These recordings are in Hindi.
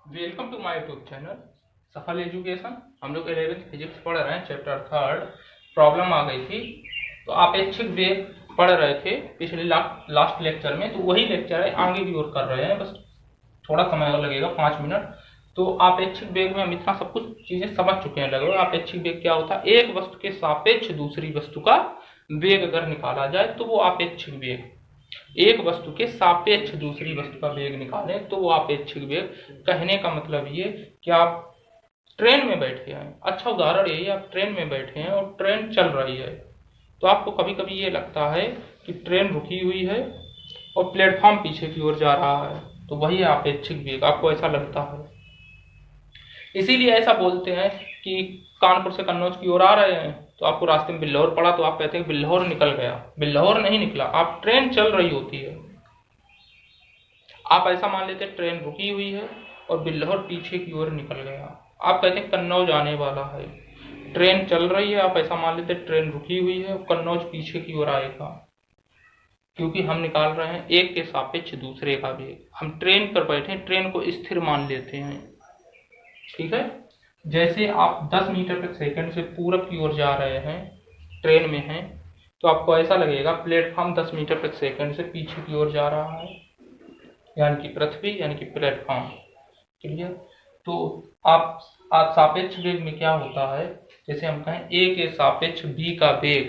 Welcome to my YouTube channel Safal education. हम लोग 11th फिजिक्स पढ़ रहे हैं, चैप्टर 3 प्रॉब्लम आ गई थी। तो आपेक्षिक वेग पढ़ रहे थे पिछले लास्ट लेक्चर में, तो वही लेक्चर है, आगे की ओर कर रहे हैं। बस थोड़ा समय और लगेगा, 5 मिनट। तो आपेक्षिक वेग में हम इतना सब कुछ चीजें समझ चुके हैं लगभग। आपेक्षिक वेग क्या होता है? एक वस्तु के सापेक्ष दूसरी वस्तु का वेग अगर निकाला जाए तो वो आपेक्षिक वेग। एक वस्तु के सापेक्ष दूसरी वस्तु का वेग निकालें तो वो आपेक्षिक वेग। कहने का मतलब ये कि आप ट्रेन में बैठे हैं, अच्छा उदाहरण यही, आप ट्रेन में बैठे हैं और ट्रेन चल रही है, तो आपको कभी कभी ये लगता है कि ट्रेन रुकी हुई है और प्लेटफॉर्म पीछे की ओर जा रहा है, तो वही आपेक्षिक वेग, आपको ऐसा लगता है। इसीलिए ऐसा बोलते हैं कि कानपुर से कन्नौज की ओर आ रहे हैं तो आपको रास्ते में बिल्लौर पड़ा, तो आप कहते हैं बिल्लौर निकल गया। बिल्लौर नहीं निकला, आप ट्रेन चल रही होती है। आप ऐसा मान लेते हैं ट्रेन रुकी हुई है और बिल्लौर पीछे की ओर निकल गया। आप कहते हैं कन्नौज आने वाला है, ट्रेन चल रही है, आप ऐसा मान लेते हैं ट्रेन रुकी हुई है और कन्नौज पीछे की ओर आएगा, क्योंकि हम निकाल रहे हैं एक के सापेक्ष दूसरे का वेग। हम ट्रेन पर बैठे, ट्रेन को स्थिर मान लेते हैं, ठीक है। जैसे आप 10 मीटर प्रति सेकंड से पूरब की ओर जा रहे हैं, ट्रेन में हैं, तो आपको ऐसा लगेगा प्लेटफॉर्म 10 मीटर प्रति सेकंड से पीछे की ओर जा रहा है, यानी कि पृथ्वी यानी कि प्लेटफॉर्म। क्लियर? तो आप सापेक्ष वेग में क्या होता है, जैसे हम कहें ए के सापेक्ष बी का वेग,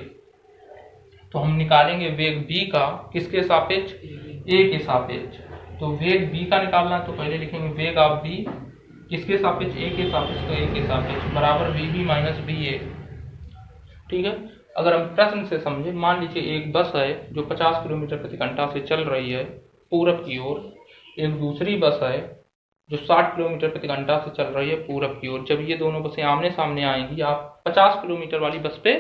तो हम निकालेंगे वेग बी का किसके सापेक्ष? ए के सापेक्ष। तो वेग बी का निकालना है तो पहले लिखेंगे वेग ऑफ बी किसके सापेक्ष? ए के सापेक्ष, तो ए के सापेक्ष बराबर वी बी माइनस बी ए। ठीक है। अगर हम प्रश्न से समझे, मान लीजिए एक बस है जो 50 किलोमीटर प्रति घंटा से चल रही है पूरब की ओर, एक दूसरी बस है जो 60 किलोमीटर प्रति घंटा से चल रही है पूरब की ओर। जब ये दोनों बसें आमने सामने आएंगी, आप 50 किलोमीटर वाली बस पे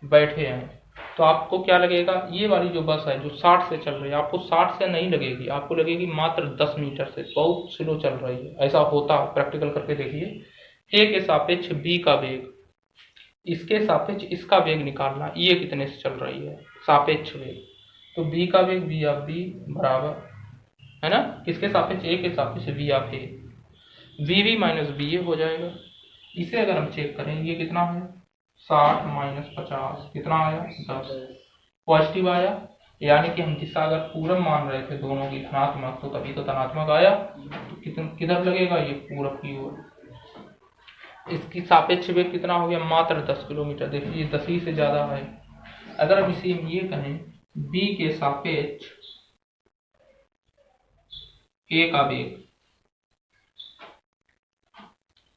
बैठे हैं, तो आपको क्या लगेगा? ये वाली जो बस है जो 60 से चल रही है, आपको 60 से नहीं लगेगी, आपको लगेगी मात्र 10 मीटर से, बहुत स्लो चल रही है। ऐसा होता है, प्रैक्टिकल करके देखिए। ए के सापेक्ष बी का वेग, इसके सापेक्ष इसका वेग निकालना, ये कितने से चल रही है, सापेक्ष वेग। तो बी का वेग बी ऑफ बी बराबर है ना, किसके सापेक्ष? ए के सापेक्ष V of A. V V minus B A हो जाएगा। इसे अगर हम चेक करें, ये कितना है? 60 माइनस 50 कितना आया? 10। पॉजिटिव आया, यानी कि हम दिशा अगर पूरब मान रहे थे दोनों की धनात्मक, तो तभी तो धनात्मक आया। तो किधर लगेगा? ये पूरब की ओर। इसकी सापेक्ष वेग कितना हो गया? मात्र 10 किलोमीटर। देखिए 10 ही से ज्यादा है। अगर हम इसे ये कहें बी के सापेक्ष ए का वेग,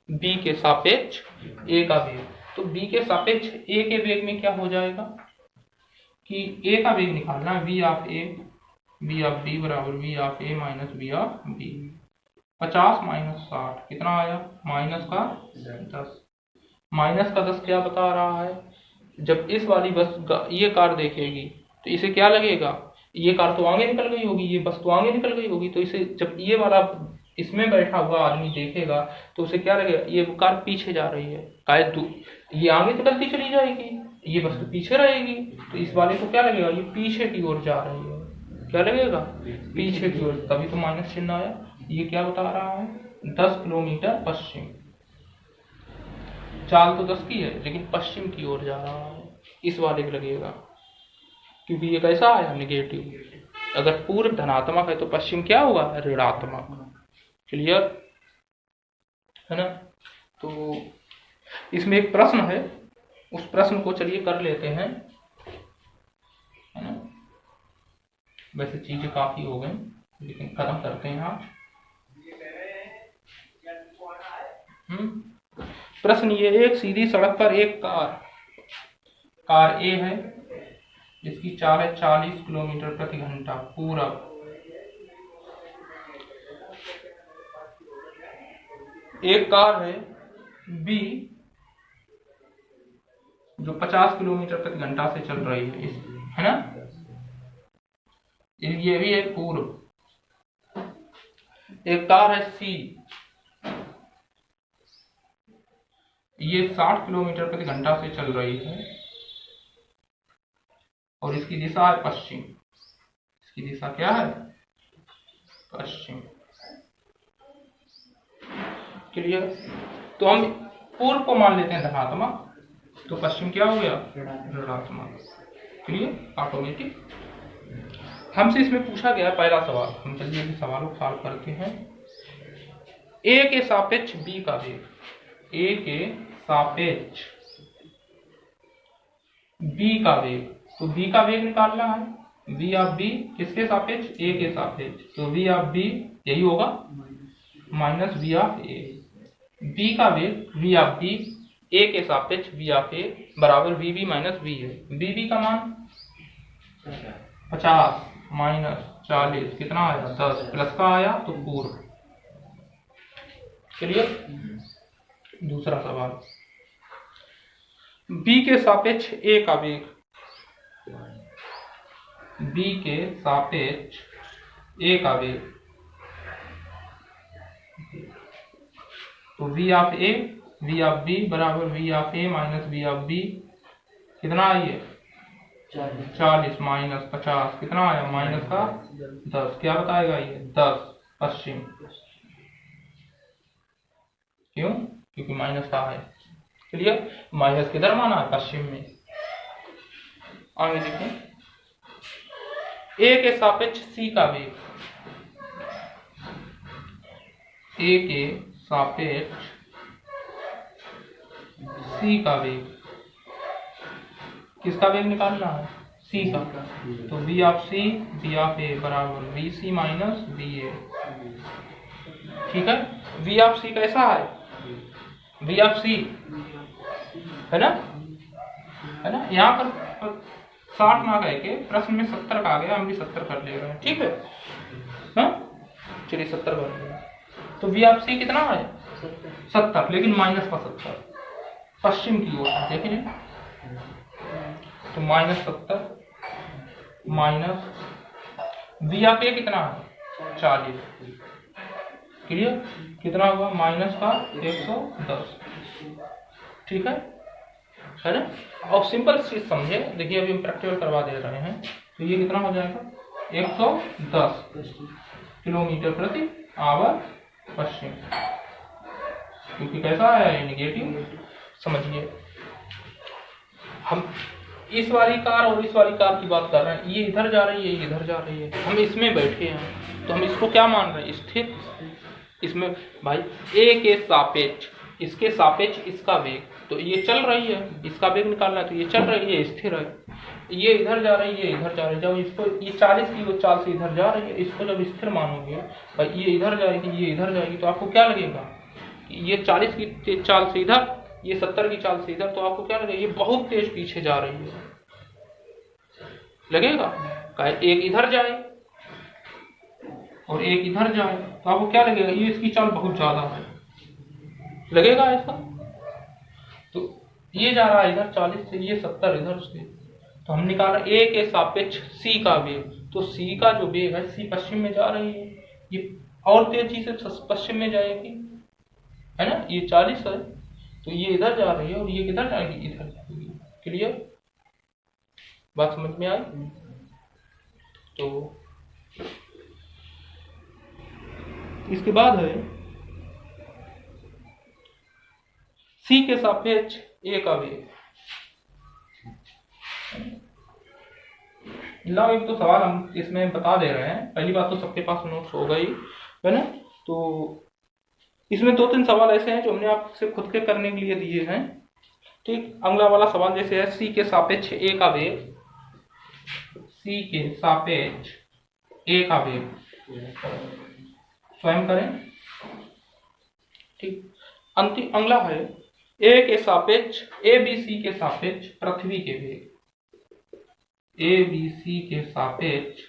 बी के सापेक्ष ए का वेग, तो बी के सापेक्ष ए के वेग में क्या हो जाएगा कि ए का वेग निकालना है, V of A B of B बराबर V of A minus B of B. 50 minus 60 कितना आया? माइनस का 10। माइनस का 10 क्या बता रहा है? जब इस वाली बस ये कार देखेगी तो इसे क्या लगेगा? ये कार तो आगे निकल गई होगी, ये बस तो आगे निकल गई होगी, तो इसे जब ये वाला इसमें बैठा हुआ आदमी देखेगा तो उसे क्या लगेगा? ये कार पीछे जा रही है, शायद ये आगे तो चलती चली जाएगी, ये बस तो पीछे रहेगी। तो इस वाले को क्या लगेगा? ये पीछे की ओर जा रही है, क्या लगेगा? पीछे की ओर, तभी तो माइनस चिन्ह आया। ये क्या बता रहा है? 10 किलोमीटर पश्चिम। चाल तो 10 की है लेकिन पश्चिम की ओर जा रहा है, इस वाले को लगेगा, क्योंकि ये कैसा आया? निगेटिव। अगर पूर्व धनात्मक है तो पश्चिम क्या होगा? ऋणात्मक। क्लियर है ना? तो इसमें एक प्रश्न है, उस प्रश्न को चलिए कर लेते हैं, है ना। वैसे चीजें काफी हो गई लेकिन खत्म करते हैं आज। प्रश्न ये, एक सीधी सड़क पर एक कार ए है जिसकी चाल है 40 किलोमीटर प्रति घंटा पूरब। एक कार है बी जो 50 किलोमीटर प्रति घंटा से चल रही है, है ना। ये भी है पूर्व। एक कार है सी, ये 60 किलोमीटर प्रति घंटा से चल रही है और इसकी दिशा है पश्चिम। इसकी दिशा क्या है? पश्चिम। क्लियर। तो हम पूर्व को मान लेते हैं धनात्मक, तो पश्चिम क्या हो गया, ऋणात्मक। Clear, automatic. हमसे इसमें पूछा गया पहला सवाल, हम चलिए अभी सवालों को सॉल्व करते हैं। ए के सापेक्ष बी का वेग, ए के सापेक्ष बी का वेग, तो बी का वेग निकालना है। v ऑफ बी किसके सापेक्ष, ए के सापेक्ष, तो v ऑफ बी यही होगा minus v of A. B का वेग v ऑफ बी ए के सापेक्ष v ऑफ ए बराबर वी बी माइनस वी है। वी बी का मान 50 माइनस 40 कितना आया, 10 प्लस का आया तो पूर्व। चलिए दूसरा सवाल, b के सापेक्ष a का वेग, b के सापेक्ष a का वेग, तो v of a v of b बराबर v of a minus v of b कितना आइए 40 माइनस 50 कितना आया माइनस का 10, क्या बताएगा ये 10 पश्चिम, क्यों, क्योंकि माइनस का है। चलिए माइनस किधर माना है, पश्चिम में। आगे देखें, ए के सापेक्ष सी का वेग, ए के सापेक्ष सी का वेग, किसका वेग निकालना है, सी का, तो v of C v of A बराबर V C minus V A. ठीक है, v ऑफ सी कैसा है, v ऑफ सी है ना, यहाँ पर 60 ना कह के प्रश्न में 70 का आ गया, हम भी 70 कर ले रहे हैं। ठीक है ना, चलिए 70 कर लिया, तो v ऑफ सी कितना है 70, लेकिन माइनस का 70 पश्चिम की ओर देखिए, तो माइनस 70 माइनस v ऑफ ए कितना है 40, क्लियर, कितना हुआ माइनस का 110। ठीक है ना। और सिंपल चीज समझे, देखिए अभी हम प्रैक्टिकल करवा दे रहे हैं, तो ये कितना हो जाएगा 110 किलोमीटर प्रति आवर पश्चिम, क्योंकि कैसा है नेगेटिव। समझिए हम इस वाली कार और इस वाली कार की बात कर रहे हैं, ये इधर जा रही है, ये इधर जा रही है, हम इसमें बैठे हैं, तो हम इसको क्या मान रहे हैं स्थिर। इसमें भाई ए के सापेक्ष, इसके सापेक्ष इसका वेग, तो ये चल रही है, इसका वेग निकालना है, तो ये चल रही है स्थिर है, ये इधर जा रही है, इधर जा रही है, जब इसको ये 40 की चाल से इधर जा रही है, इसको जब स्थिर मानोगे भाई ये इधर जाएगी, ये इधर जाएगी, तो आपको क्या लगेगा, ये 40 की चाल से इधर, ये 70 की चाल से इधर, तो आपको क्या लगेगा ये बहुत तेज पीछे जा रही है, लगेगा। एक इधर जाए और एक इधर जाए, तो आपको क्या लगेगा ये इसकी चाल बहुत ज्यादा है, लगेगा ऐसा। तो ये जा रहा है इधर 40 से, ये 70 इधर से, तो हम निकाल रहे ए के सापेक्ष सी का वेग, तो सी का जो वेग है, सी पश्चिम में जा रही है, ये और तेजी से पश्चिम में जाएगी, है ना, ये 40 है, तो ये इधर जा रही है और ये किधर जाएगी, इधर जाएगी। क्लियर, बात समझ में आई। तो इसके बाद है सी के सापेक्ष ए का वेग। ला एक तो सवाल हम इसमें बता दे रहे हैं, पहली बात तो सबके पास नोट्स हो गई है ना, तो इसमें 2-3 सवाल ऐसे हैं जो हमने आपसे खुद के करने के लिए दिए हैं। ठीक, अगला वाला सवाल जैसे है सी के सापेक्ष ए का वेग, सी के सापेक्ष ए का वेग स्वयं करें। ठीक, अंतिम अगला है ए के सापेक्ष, ए बी सी के सापेक्ष पृथ्वी के वेग, ए बी सी के सापेक्ष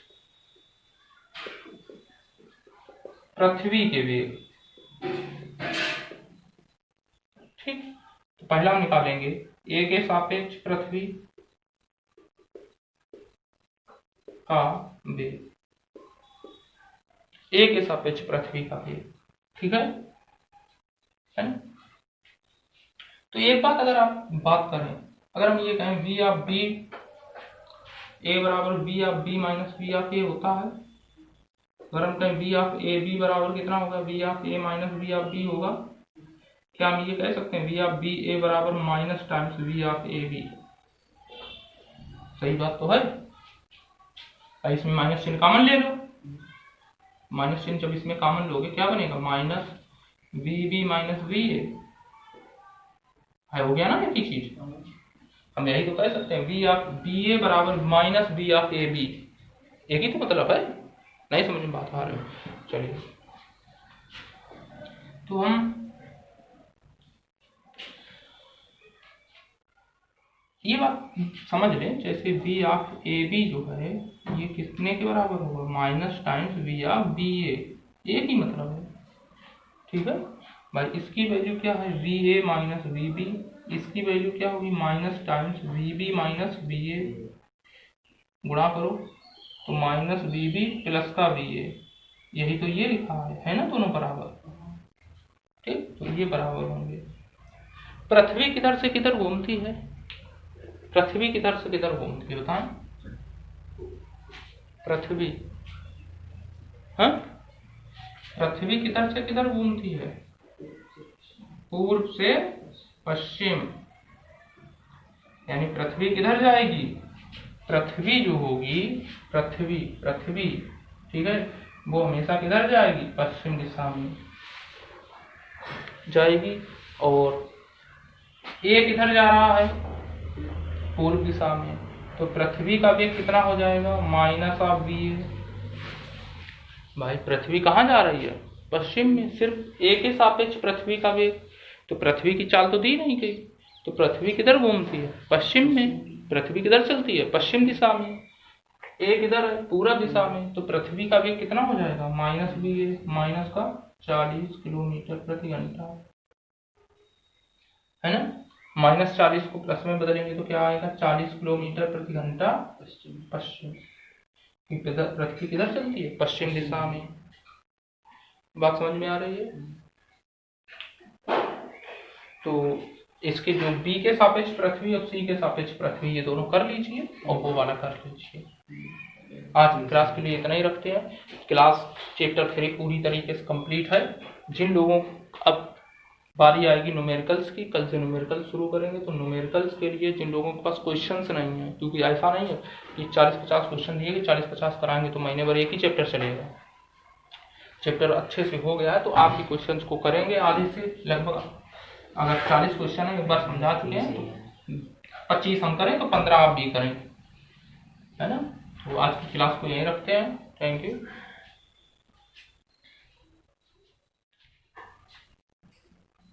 पृथ्वी के वेग। ठीक, तो पहला हम निकालेंगे ए के सापेक्ष पृथ्वी का वेग, ए के सापेक्ष पृथ्वी का वेग। ठीक है ना। तो एक बात अगर आप बात करें, अगर हम ये कहें v ऑफ b a बराबर v of b minus v of a होता है, अगर हम कहें v ऑफ a b बराबर कितना होगा, v of a minus v of b होगा, क्या हम ये कह सकते हैं वी ऑफ बी ए बराबर minus times V of A B? सही बात तो है। इसमें माइनस चिन्ह कॉमन ले लो, माइनस चिन्ह जब इसमें कॉमन लोगे क्या बनेगा? Minus V B minus V A है, हो गया ना एक ही चीज। हम यही तो कह सकते हैं वी ऑफ बी ए बराबर minus V of A B, एक ही तो मतलब है। नहीं समझ में बात आ रही है? चलिए तो हम ये बात समझ लें, जैसे वी ऑफ ए बी जो है ये कितने के बराबर होगा? Minus times V of B A, एक ही मतलब है। ठीक है भाई, इसकी वैल्यू क्या है? V A minus V B, इसकी वैल्यू क्या होगी? Minus times V B minus V A, गुणा करो तो माइनस वी बी प्लस का वी ए, यही तो ये लिखा है ना, दोनों बराबर। ठीक, तो ये बराबर होंगे। पृथ्वी किधर से किधर घूमती है? पृथ्वी किधर से किधर घूमती है बताएं? पृथ्वी, हाँ, पृथ्वी किधर से किधर घूमती है? पूर्व से पश्चिम। यानी पृथ्वी किधर जाएगी? पृथ्वी जो होगी, पृथ्वी ठीक है, वो हमेशा किधर जाएगी? पश्चिम दिशा में जाएगी। और ए किधर जा रहा है? पूर्व दिशा में। तो पृथ्वी का वेग कितना हो जाएगा? माइनस ऑफ बी ए। भाई पृथ्वी कहाँ जा रही है? पश्चिम में। सिर्फ ए के सापेक्ष पृथ्वी का वेग, तो पृथ्वी की चाल तो दी नहीं गई। तो पृथ्वी किधर घूमती है? पश्चिम में। पृथ्वी किधर चलती है? पश्चिम दिशा में। ए किधर है? पूर्व दिशा में। तो पृथ्वी का वेग कितना हो जाएगा? माइनस बी ए, माइनस का 40 किलोमीटर प्रति घंटा, है ना। माइनस 40 को प्लस में बदलेंगे तो क्या आएगा? 40 किलोमीटर प्रति घंटा पश्चिम। पृथ्वी किधर चलती है? पश्चिम दिशा में। बात समझ में आ रही है? तो इसके जो बी के सापेक्ष पृथ्वी और सी के सापेक्ष पृथ्वी, ये दोनों कर लीजिए और वो वाला कर लीजिए। आज की क्लास के लिए इतना ही रखते हैं। क्लास चैप्टर 3 पूरी तरीके से कंप्लीट है। जिन लोगों अब बारी आएगी न्यूमेरिकल्स की, कल से न्यूमेरिकल शुरू करेंगे, तो न्यूमेरिकल्स के लिए जिन लोगों के पास क्वेश्चंस नहीं है, क्योंकि ऐसा नहीं है कि 40-50 क्वेश्चन दिए, 40-50 कराएंगे तो महीने भर एक ही चैप्टर चलेगा। चैप्टर अच्छे से हो गया है तो आपके क्वेश्चंस को करेंगे आधे से लगभग। अगर 40 क्वेश्चन है, एक बार समझा चुके हैं, तो 25 हम करें तो 15 आप भी करें, है ना। तो आज की क्लास को यहीं रखते हैं। Thank you.